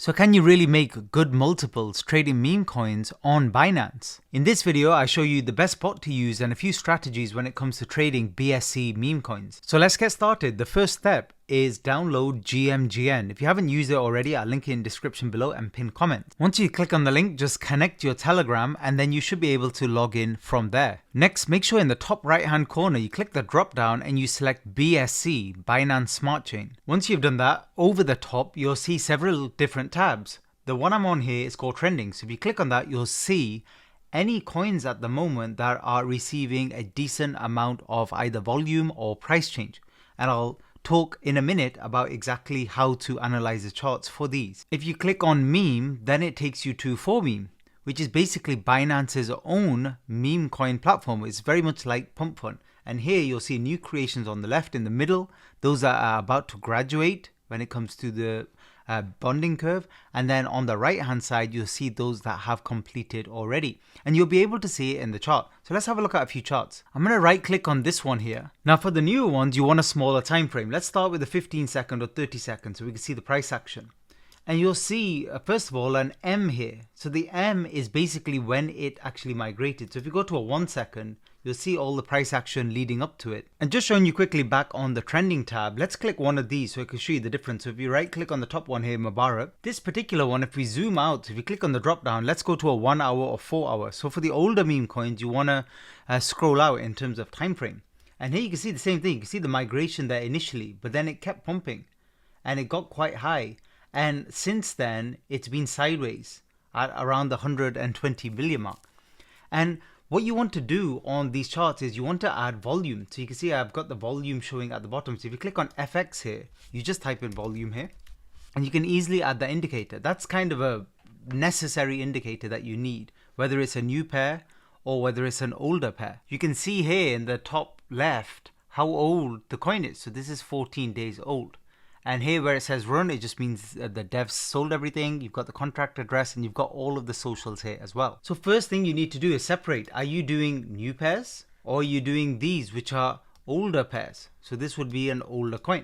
So can you really make good multiples trading meme coins on Binance? In this video, I show you the best bot to use and a few strategies when it comes to trading BSC meme coins. So let's get started. The first step is download GMGN. If you haven't used it already, I'll link it in the description below and pin comment. Once you click on the link, just connect your Telegram and then you should be able to log in from there. Next, make sure in the top right hand corner, you click the drop down and you select BSC, Binance Smart Chain. Once you've done that, over the top, you'll see several different tabs. The one I'm on here is called trending. So if you click on that, you'll see any coins at the moment that are receiving a decent amount of either volume or price change. And I'll talk in a minute about exactly how to analyze the charts for these. If you click on meme, then it takes you to 4meme, which is basically Binance's own meme coin platform. It's very much like Pump Fund. And here you'll see new creations on the left. In the middle, those that are about to graduate when it comes to the bonding curve, and then on the right hand side you'll see those that have completed already, and you'll be able to see it in the chart. So let's have a look at a few charts. I'm going to right click on this one here. Now for the newer ones, you want a smaller time frame. Let's start with the 15 second or 30 seconds so we can see the price action. And you'll see first of all an M here. So the M is basically when it actually migrated. So if you go to a 1 second, you'll see all the price action leading up to it. And just showing you quickly back on the trending tab, let's click one of these so I can show you the difference. So if you right click on the top one here, Mubarak, this particular one, if we zoom out, if you click on the drop down, let's go to a 1 hour or 4 hour. So for the older meme coins, you want to scroll out in terms of time frame. And here you can see the same thing. You can see the migration there initially, but then it kept pumping and it got quite high. And since then, it's been sideways at around the 120 billion mark. And what you want to do on these charts is you want to add volume. So you can see I've got the volume showing at the bottom. So if you click on FX here, you just type in volume here and you can easily add the indicator. That's kind of a necessary indicator that you need, whether it's a new pair or whether it's an older pair. You can see here in the top left how old the coin is. So this is 14 days old. And here where it says run, it just means the devs sold everything. You've got the contract address and you've got all of the socials here as well. So first thing you need to do is separate. Are you doing new pairs or are you doing these which are older pairs? So this would be an older coin.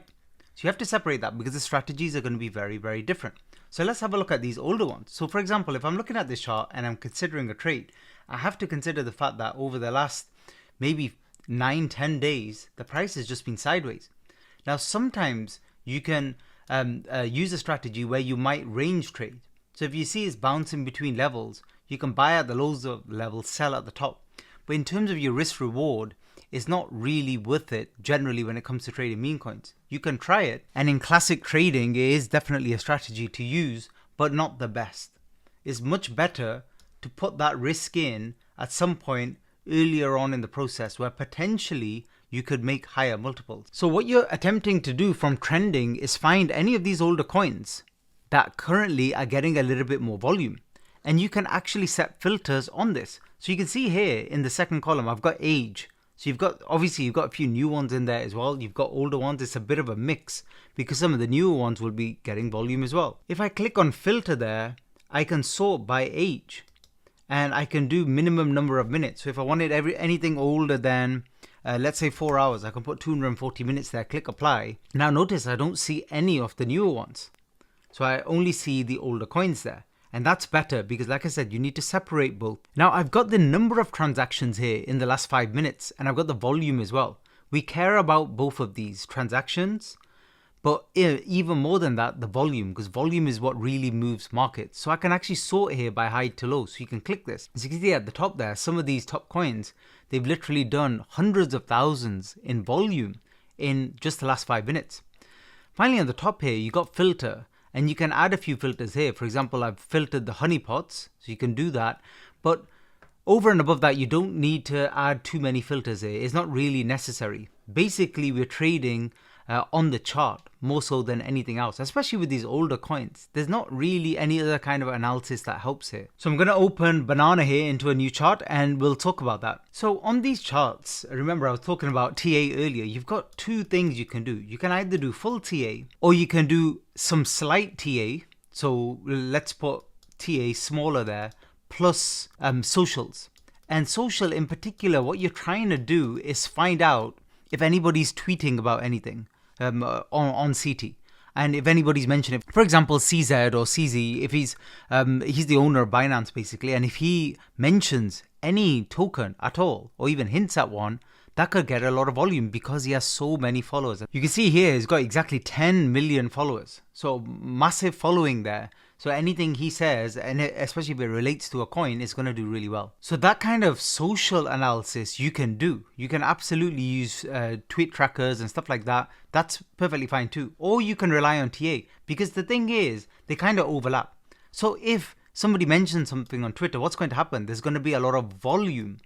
So you have to separate that because the strategies are going to be very, very different. So let's have a look at these older ones. So for example, if I'm looking at this chart and I'm considering a trade, I have to consider the fact that over the last maybe 9-10 days, the price has just been sideways. Now sometimes you can use a strategy where you might range trade. So if you see it's bouncing between levels, you can buy at the lows of levels, sell at the top. But in terms of your risk reward, it's not really worth it generally when it comes to trading meme coins. You can try it, and in classic trading, it is definitely a strategy to use, but not the best. It's much better to put that risk in at some point earlier on in the process where potentially you could make higher multiples. So what you're attempting to do from trending is find any of these older coins that currently are getting a little bit more volume. And you can actually set filters on this. So you can see here in the second column, I've got age. So obviously you've got a few new ones in there as well. You've got older ones. It's a bit of a mix because some of the newer ones will be getting volume as well. If I click on filter there, I can sort by age and I can do minimum number of minutes. So if I wanted anything older than let's say 4 hours, I can put 240 minutes there, click apply. Now notice I don't see any of the newer ones. So I only see the older coins there. And that's better because like I said, you need to separate both. Now I've got the number of transactions here in the last 5 minutes and I've got the volume as well. We care about both of these transactions, but even more than that, the volume, because volume is what really moves markets. So I can actually sort here by high to low. So you can click this. As you can see at the top there, some of these top coins, they've literally done hundreds of thousands in volume in just the last 5 minutes. Finally, on the top here, you got filter and you can add a few filters here. For example, I've filtered the honeypots, so you can do that. But over and above that, you don't need to add too many filters here. It's not really necessary. Basically, we're trading on the chart more so than anything else, especially with these older coins. There's not really any other kind of analysis that helps here. So I'm going to open Banana here into a new chart and we'll talk about that. So on these charts, remember I was talking about TA earlier, you've got two things you can do. You can either do full TA or you can do some slight TA. So let's put TA smaller there plus socials. And social in particular, what you're trying to do is find out if anybody's tweeting about anything on CT. And if anybody's mentioned it, for example, CZ or CZ, if he's the owner of Binance basically, and if he mentions any token at all, or even hints at one, that could get a lot of volume because he has so many followers. You can see here he's got exactly 10 million followers. So massive following there. So anything he says, and especially if it relates to a coin, is going to do really well. So that kind of social analysis you can do. You can absolutely use tweet trackers and stuff like that. That's perfectly fine too. Or you can rely on TA, because the thing is, they kind of overlap. So if somebody mentions something on Twitter, what's going to happen? There's going to be a lot of volume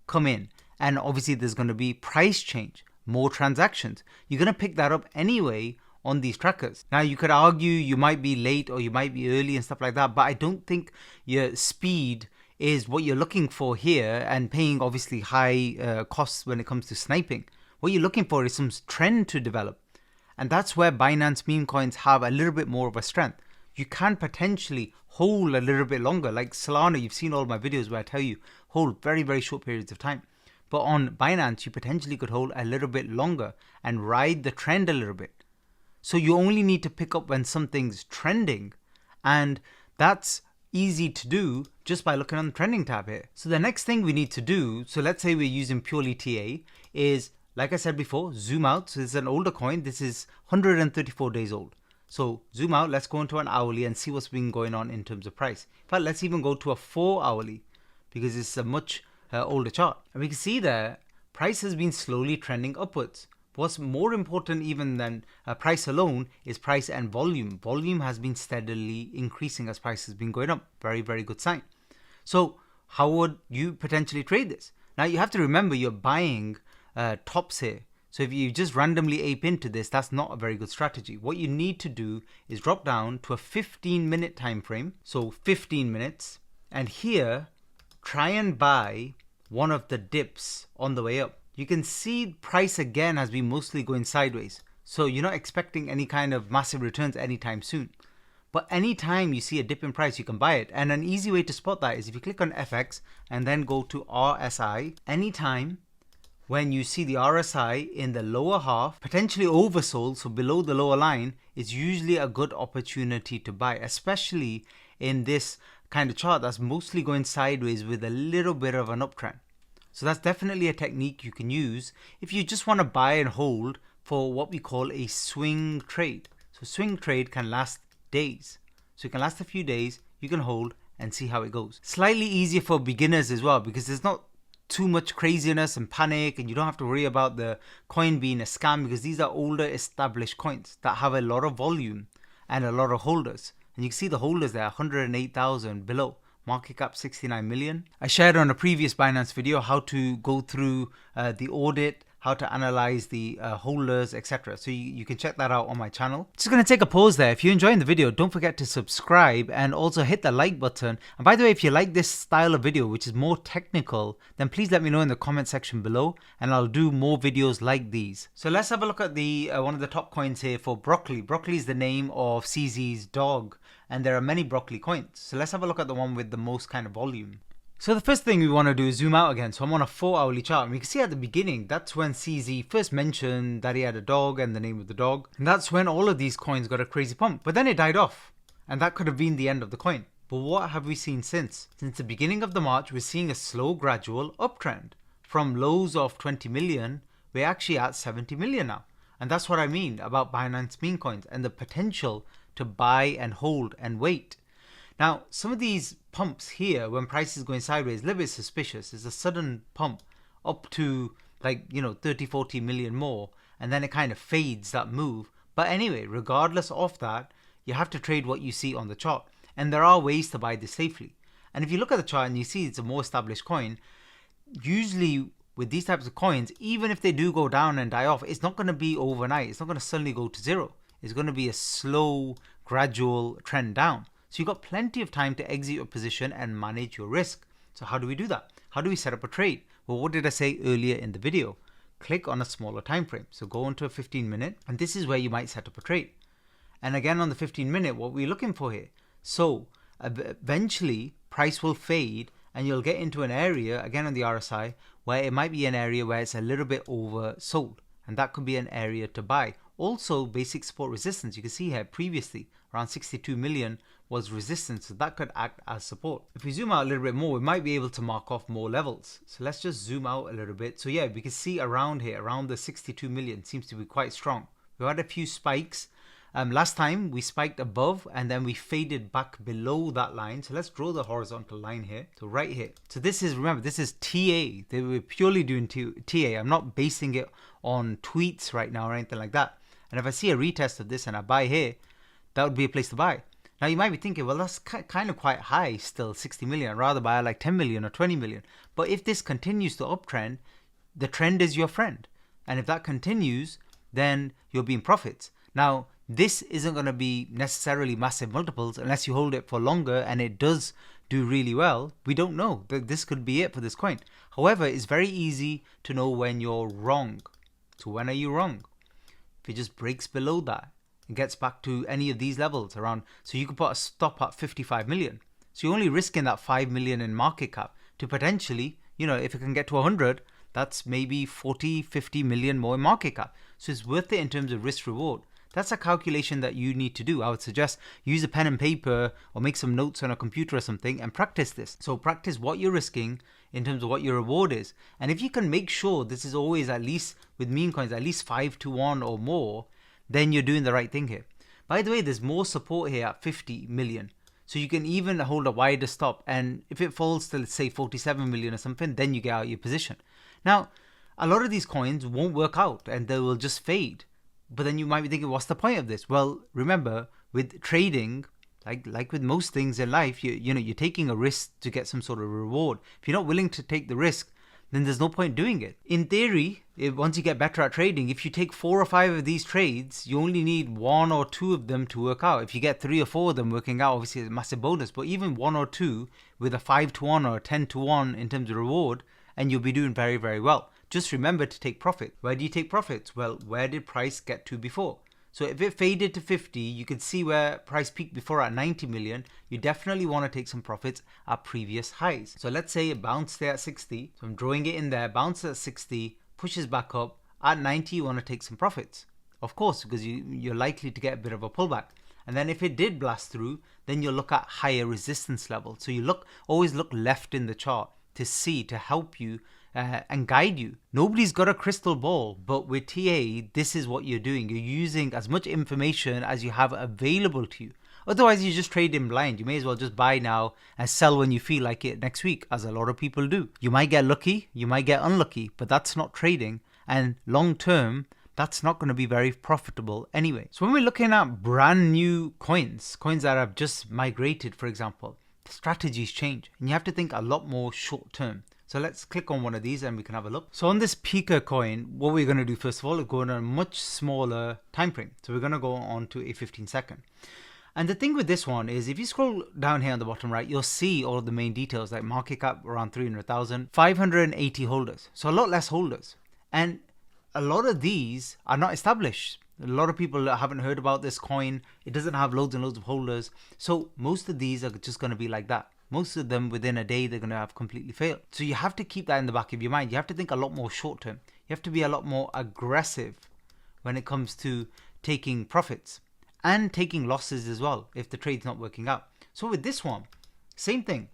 come in. And obviously there's going to be price change, more transactions. You're going to pick that up anyway on these trackers. Now you could argue you might be late or you might be early and stuff like that, but I don't think your speed is what you're looking for here, and paying obviously high costs when it comes to sniping. What you're looking for is some trend to develop. And that's where Binance meme coins have a little bit more of a strength. You can potentially hold a little bit longer. Like Solana, you've seen all my videos where I tell you hold very, very short periods of time. But on Binance, you potentially could hold a little bit longer and ride the trend a little bit. So you only need to pick up when something's trending, and that's easy to do just by looking on the trending tab here. So the next thing we need to do, so let's say we're using purely TA, is, like I said before, zoom out. So this is an older coin. This is 134 days old. So zoom out, let's go into an hourly and see what's been going on in terms of price. In fact, let's even go to a 4 hourly, because it's a much older chart. And we can see there, price has been slowly trending upwards. What's more important even than price alone is price and volume. Volume has been steadily increasing as price has been going up. Very, very good sign. So how would you potentially trade this? Now you have to remember you're buying tops here. So if you just randomly ape into this, that's not a very good strategy. What you need to do is drop down to a 15-minute time frame. So 15 minutes. And here, try and buy one of the dips on the way up. You can see price again has been mostly going sideways. So you're not expecting any kind of massive returns anytime soon. But anytime you see a dip in price, you can buy it. And an easy way to spot that is if you click on FX and then go to RSI, anytime when you see the RSI in the lower half, potentially oversold, so below the lower line, is usually a good opportunity to buy, especially in this kind of chart that's mostly going sideways with a little bit of an uptrend. So that's definitely a technique you can use if you just want to buy and hold for what we call a swing trade. So swing trade can last days. So it can last a few days, you can hold and see how it goes. Slightly easier for beginners as well, because there's not too much craziness and panic, and you don't have to worry about the coin being a scam, because these are older established coins that have a lot of volume and a lot of holders. And you can see the holders there, 108,000 below. Market cap 69 million. I shared on a previous Binance video how to go through the audit, how to analyze the holders, etc. So you can check that out on my channel. Just going to take a pause there. If you're enjoying the video, don't forget to subscribe and also hit the like button. And by the way, if you like this style of video, which is more technical, then please let me know in the comment section below, and I'll do more videos like these. So let's have a look at the one of the top coins here for Broccoli. Broccoli is the name of CZ's dog, and there are many Broccoli coins. So let's have a look at the one with the most kind of volume. So the first thing we want to do is zoom out again. So I'm on a 4 hourly chart, and we can see at the beginning, that's when CZ first mentioned that he had a dog and the name of the dog. And that's when all of these coins got a crazy pump, but then it died off, and that could have been the end of the coin. But what have we seen since? Since the beginning of the March, we're seeing a slow gradual uptrend. From lows of 20 million, we're actually at 70 million now. And that's what I mean about Binance Memecoins and the potential to buy and hold and wait. Now, some of these pumps here, when price is going sideways, a little bit suspicious. It's a sudden pump up to 30, 40 million more, and then it kind of fades that move. But anyway, regardless of that, you have to trade what you see on the chart. And there are ways to buy this safely. And if you look at the chart and you see it's a more established coin, usually with these types of coins, even if they do go down and die off, it's not going to be overnight. It's not going to suddenly go to zero. It's going to be a slow, gradual trend down. So you've got plenty of time to exit your position and manage your risk. So how do we do that? How do we set up a trade? Well, what did I say earlier in the video? Click on a smaller time frame. So go into a 15-minute, and this is where you might set up a trade. And again, on the 15-minute, what we're looking for here. So eventually, price will fade, and you'll get into an area, again on the RSI, where it might be an area where it's a little bit oversold. And that could be an area to buy. also basic support resistance. You can see here previously around 62 million was resistance, so that could act as support. If we zoom out a little bit more, we might be able to mark off more levels. So let's just zoom out a little bit. So yeah, we can see around here, around the 62 million seems to be quite strong. We had a few spikes. Last time we spiked above and then we faded back below that line. So let's draw the horizontal line here. So right here. So this is, remember, this is TA. They were purely doing TA. I'm not basing it on tweets right now or anything like that. And if I see a retest of this and I buy here, that would be a place to buy. Now you might be thinking, well, that's kind of quite high still, 60 million. I'd rather buy like 10 million or 20 million. But if this continues to uptrend, the trend is your friend. And if that continues, then you'll be in profits. Now, this isn't going to be necessarily massive multiples unless you hold it for longer and it does do really well. We don't know. This could be it for this coin. However, it's very easy to know when you're wrong. So when are you wrong? If it just breaks below that and gets back to any of these levels around, so you could put a stop at 55 million. So you're only risking that 5 million in market cap to potentially, if it can get to 100, that's maybe 40, 50 million more in market cap. So it's worth it in terms of risk reward. That's a calculation that you need to do. I would suggest use a pen and paper or make some notes on a computer or something and practice this. So practice what you're risking in terms of what your reward is. And if you can make sure this is always, at least with meme coins, at least 5 to 1 or more, then you're doing the right thing here. By the way, there's more support here at 50 million. So you can even hold a wider stop. And if it falls to, let's say, 47 million or something, then you get out of your position. Now, a lot of these coins won't work out and they will just fade. But then you might be thinking, what's the point of this? Well, remember, with trading, like with most things in life, you're taking a risk to get some sort of reward. If you're not willing to take the risk, then there's no point doing it. In theory, once you get better at trading, if you take 4 or 5 of these trades, you only need 1 or 2 of them to work out. If you get 3 or 4 of them working out, obviously it's a massive bonus. But even 1 or 2 with a 5 to 1 or a 10 to 1 in terms of reward, and you'll be doing very, very well. Just remember to take profit. Where do you take profits? Well, where did price get to before? So if it faded to 50, you can see where price peaked before at 90 million. You definitely want to take some profits at previous highs. So let's say it bounced there at 60. So I'm drawing it in there, bounces at 60, pushes back up. At 90, you want to take some profits. Of course, because you're likely to get a bit of a pullback. And then if it did blast through, then you'll look at higher resistance levels. So you always look left in the chart to help you and guide you. Nobody's got a crystal ball, but with TA, this is what you're doing. You're using as much information as you have available to you. Otherwise, you just trade in blind. You may as well just buy now and sell when you feel like it next week, as a lot of people do. You might get lucky, you might get unlucky, but that's not trading. And long term, that's not going to be very profitable anyway. So when we're looking at brand new coins that have just migrated, for example, the strategies change and you have to think a lot more short term. So let's click on one of these and we can have a look. So on this Pika coin, what we're going to do first of all is go on a much smaller time frame. So we're going to go on to a 15-second. And the thing with this one is if you scroll down here on the bottom right, you'll see all of the main details like market cap around 300,000, 580 holders. So a lot less holders. And a lot of these are not established. A lot of people haven't heard about this coin. It doesn't have loads and loads of holders. So most of these are just going to be like that. Most of them within a day, they're going to have completely failed. So you have to keep that in the back of your mind. You have to think a lot more short term. You have to be a lot more aggressive when it comes to taking profits and taking losses as well if the trade's not working out. So with this one, same thing.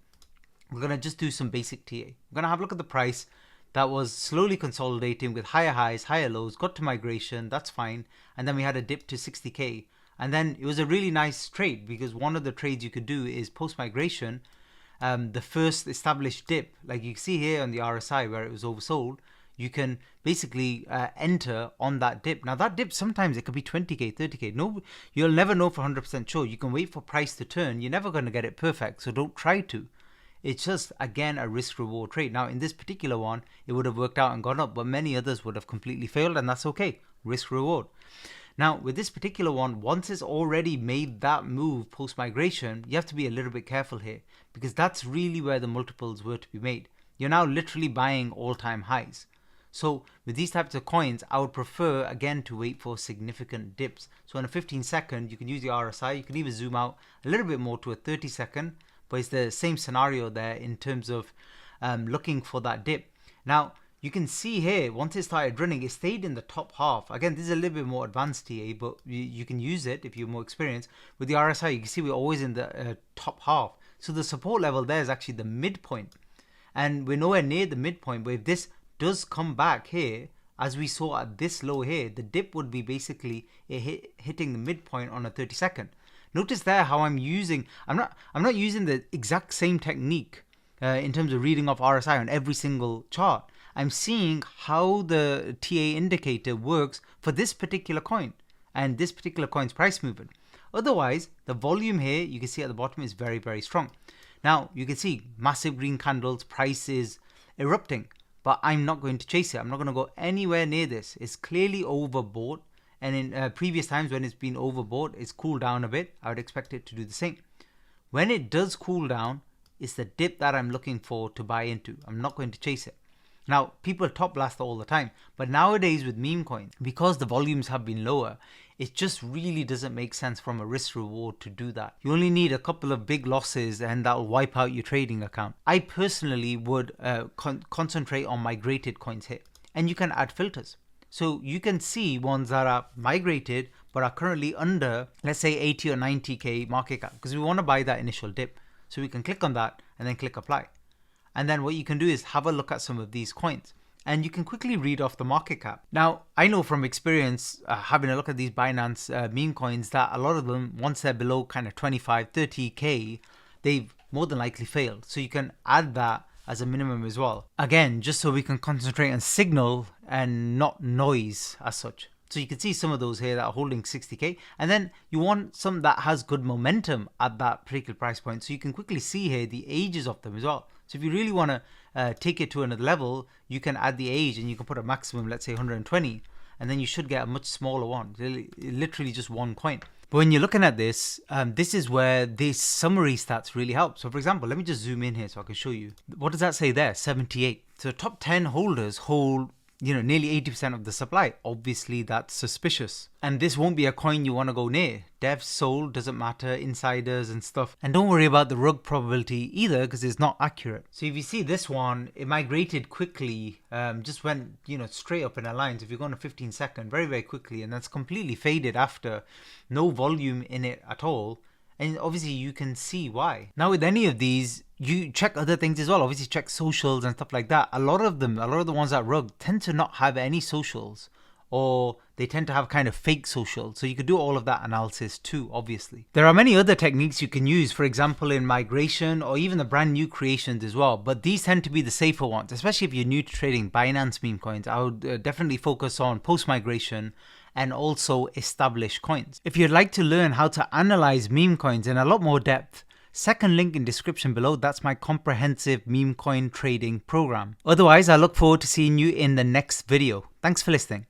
We're going to just do some basic TA. We're going to have a look at the price that was slowly consolidating with higher highs, higher lows, got to migration, that's fine. And then we had a dip to 60K. And then it was a really nice trade because one of the trades you could do is post-migration, the first established dip, like you see here on the RSI where it was oversold, you can basically enter on that dip. Now that dip, sometimes it could be 20K, 30K. No, you'll never know for 100% sure. You can wait for price to turn. You're never going to get it perfect, so don't try to. It's just, again, a risk-reward trade. Now, in this particular one, it would have worked out and gone up, but many others would have completely failed, and that's okay. Risk-reward. Now, with this particular one, once it's already made that move post-migration, you have to be a little bit careful here because that's really where the multiples were to be made. You're now literally buying all-time highs. So with these types of coins, I would prefer, again, to wait for significant dips. So in a 15-second, you can use the RSI. You can even zoom out a little bit more to a 30-second, but it's the same scenario there in terms of looking for that dip. Now, you can see here, once it started running, it stayed in the top half. Again, this is a little bit more advanced TA, but you can use it if you're more experienced. With the RSI, you can see we're always in the top half. So the support level there is actually the midpoint. And we're nowhere near the midpoint, but if this does come back here, as we saw at this low here, the dip would be basically hitting the midpoint on a 30-second. Notice there how I'm not using the exact same technique in terms of reading off RSI on every single chart. I'm seeing how the TA indicator works for this particular coin and this particular coin's price movement. Otherwise, the volume here, you can see at the bottom, is very, very strong. Now, you can see massive green candles, price is erupting, but I'm not going to chase it. I'm not going to go anywhere near this. It's clearly overbought. And in previous times when it's been overbought, it's cooled down a bit. I would expect it to do the same. When it does cool down, it's the dip that I'm looking for to buy into. I'm not going to chase it. Now, people top blast all the time, but nowadays with meme coins, because the volumes have been lower, it just really doesn't make sense from a risk reward to do that. You only need a couple of big losses and that will wipe out your trading account. I personally would concentrate on migrated coins here, and you can add filters. So you can see ones that are migrated but are currently under, let's say 80 or 90k market cap, because we want to buy that initial dip. So we can click on that and then click apply. And then what you can do is have a look at some of these coins and you can quickly read off the market cap. Now, I know from experience, having a look at these Binance meme coins, that a lot of them, once they're below kind of 25, 30k, they've more than likely failed. So you can add that as a minimum as well. Again, just so we can concentrate on signal and not noise as such. So you can see some of those here that are holding 60k, and then you want some that has good momentum at that particular price point. So you can quickly see here the ages of them as well. So if you really want to take it to another level, you can add the age and you can put a maximum, let's say 120, and then you should get a much smaller one, literally just one coin. But when you're looking at this, this is where this summary stats really help. So for example, let me just zoom in here so I can show you. What does that say there? 78. So top 10 holders hold, nearly 80% of the supply. Obviously that's suspicious. And this won't be a coin you want to go near. Devs, sold, doesn't matter, insiders and stuff. And don't worry about the rug probability either, because it's not accurate. So if you see this one, it migrated quickly, just went, straight up in a line. So if you go on a 15-second, very, very quickly, and that's completely faded after, no volume in it at all. And obviously you can see why. Now with any of these, you check other things as well. Obviously check socials and stuff like that. A lot of the ones that rug tend to not have any socials, or they tend to have kind of fake socials. So you could do all of that analysis too, obviously. There are many other techniques you can use, for example, in migration or even the brand new creations as well. But these tend to be the safer ones, especially if you're new to trading Binance meme coins. I would definitely focus on post-migration and also established coins. If you'd like to learn how to analyze meme coins in a lot more depth, second link in description below, that's my comprehensive meme coin trading program. Otherwise, I look forward to seeing you in the next video. Thanks for listening.